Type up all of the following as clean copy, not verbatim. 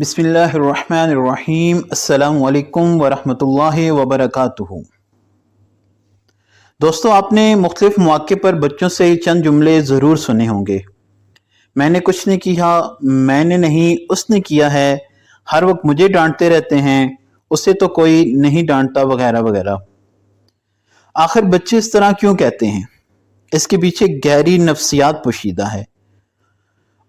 بسم اللہ الرحمن الرحیم۔ السلام علیکم ورحمۃ اللہ وبرکاتہ۔ دوستو، آپ نے مختلف مواقع پر بچوں سے چند جملے ضرور سنے ہوں گے۔ میں نے کچھ نہیں کیا، میں نے نہیں، اس نے کیا ہے، ہر وقت مجھے ڈانٹتے رہتے ہیں، اسے تو کوئی نہیں ڈانٹتا، وغیرہ وغیرہ۔ آخر بچے اس طرح کیوں کہتے ہیں؟ اس کے پیچھے گہری نفسیات پوشیدہ ہے۔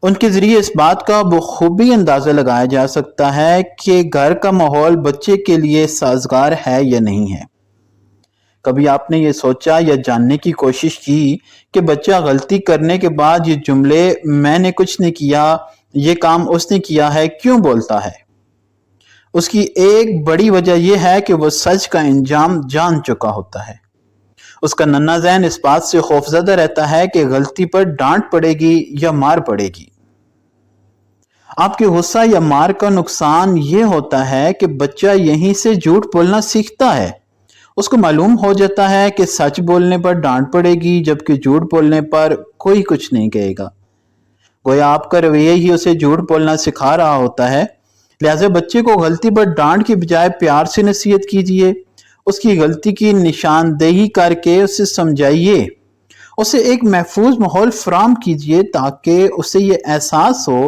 ان کے ذریعے اس بات کا بخوبی اندازہ لگایا جا سکتا ہے کہ گھر کا ماحول بچے کے لیے سازگار ہے یا نہیں ہے۔ کبھی آپ نے یہ سوچا یا جاننے کی کوشش کی کہ بچہ غلطی کرنے کے بعد یہ جملے میں نے کچھ نہیں کیا، یہ کام اس نے کیا ہے، کیوں بولتا ہے؟ اس کی ایک بڑی وجہ یہ ہے کہ وہ سچ کا انجام جان چکا ہوتا ہے۔ اس کا ننھا ذہن اس بات سے خوفزدہ رہتا ہے کہ غلطی پر ڈانٹ پڑے گی یا مار پڑے گی۔ آپ کے غصہ یا مار کا نقصان یہ ہوتا ہے کہ بچہ یہیں سے جھوٹ بولنا سیکھتا ہے۔ اس کو معلوم ہو جاتا ہے کہ سچ بولنے پر ڈانٹ پڑے گی، جبکہ جھوٹ بولنے پر کوئی کچھ نہیں کہے گا۔ گویا آپ کا رویہ ہی اسے جھوٹ بولنا سکھا رہا ہوتا ہے۔ لہٰذا بچے کو غلطی پر ڈانٹ کی بجائے پیار سے نصیحت کیجیے، اس کی غلطی کی نشاندہی کر کے اسے سمجھائیے، اسے ایک محفوظ ماحول فراہم کیجیے تاکہ اسے یہ احساس ہو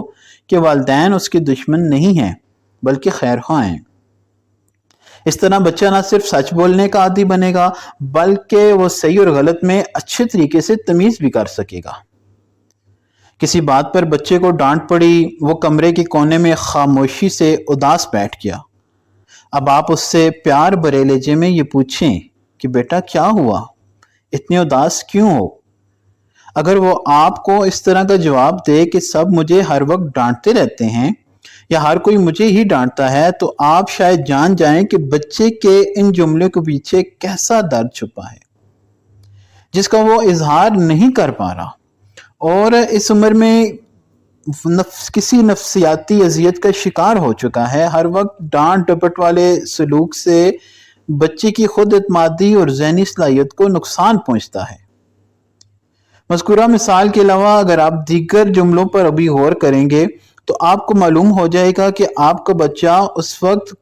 کہ والدین اس کے دشمن نہیں ہیں بلکہ خیر خواہ ہیں۔ اس طرح بچہ نہ صرف سچ بولنے کا عادی بنے گا بلکہ وہ صحیح اور غلط میں اچھے طریقے سے تمیز بھی کر سکے گا۔ کسی بات پر بچے کو ڈانٹ پڑی، وہ کمرے کے کونے میں خاموشی سے اداس بیٹھ گیا۔ اب آپ اس سے پیار بھرے لہجے میں یہ پوچھیں کہ بیٹا کیا ہوا؟ اتنے اداس کیوں ہو؟ اگر وہ آپ کو اس طرح کا جواب دے کہ سب مجھے ہر وقت ڈانٹتے رہتے ہیں یا ہر کوئی مجھے ہی ڈانٹتا ہے، تو آپ شاید جان جائیں کہ بچے کے ان جملوں کے پیچھے کیسا درد چھپا ہے جس کا وہ اظہار نہیں کر پا رہا، اور اس عمر میں کسی نفسیاتی اذیت کا شکار ہو چکا ہے۔ ہر وقت ڈانٹ ڈپٹ والے سلوک سے بچے کی خود اعتمادی اور ذہنی صلاحیت کو نقصان پہنچتا ہے۔ مذکورہ مثال کے علاوہ اگر آپ دیگر جملوں پر ابھی غور کریں گے تو آپ کو معلوم ہو جائے گا کہ آپ کا بچہ اس وقت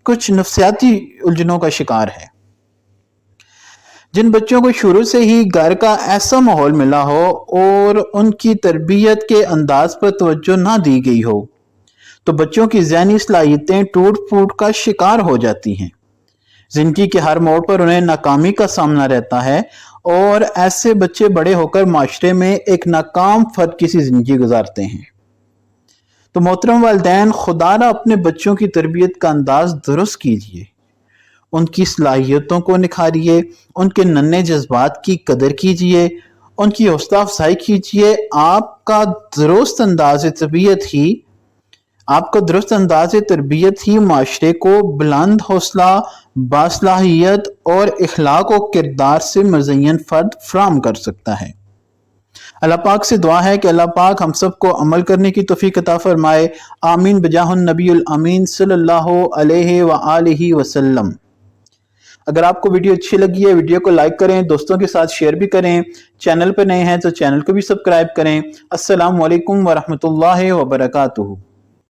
کچھ نفسیاتی الجھنوں کا شکار ہے۔ جن بچوں کو شروع سے ہی گھر کا ایسا ماحول ملا ہو اور ان کی تربیت کے انداز پر توجہ نہ دی گئی ہو، تو بچوں کی ذہنی صلاحیتیں ٹوٹ پھوٹ کا شکار ہو جاتی ہیں۔ زندگی کے ہر موڑ پر انہیں ناکامی کا سامنا رہتا ہے، اور ایسے بچے بڑے ہو کر معاشرے میں ایک ناکام فرد کی سی زندگی گزارتے ہیں۔ تو محترم والدین، خدا را اپنے بچوں کی تربیت کا انداز درست کیجیے، ان کی صلاحیتوں کو نکھاریے، ان کے ننھے جذبات کی قدر کیجیے، ان کی حوصلہ افزائی کیجیے۔ آپ کا درست انداز تربیت ہی معاشرے کو بلند حوصلہ، باصلاحیت اور اخلاق و کردار سے مزین فرد فراہم کر سکتا ہے۔ اللہ پاک سے دعا ہے کہ اللہ پاک ہم سب کو عمل کرنے کی توفیق عطا فرمائے۔ آمین بجاہ النبی الامین صلی اللہ علیہ وآلہ وسلم۔ اگر آپ کو ویڈیو اچھی لگی ہے، ویڈیو کو لائک کریں، دوستوں کے ساتھ شیئر بھی کریں، چینل پہ نئے ہیں تو چینل کو بھی سبسکرائب کریں۔ السلام علیکم ورحمۃ اللہ وبرکاتہ۔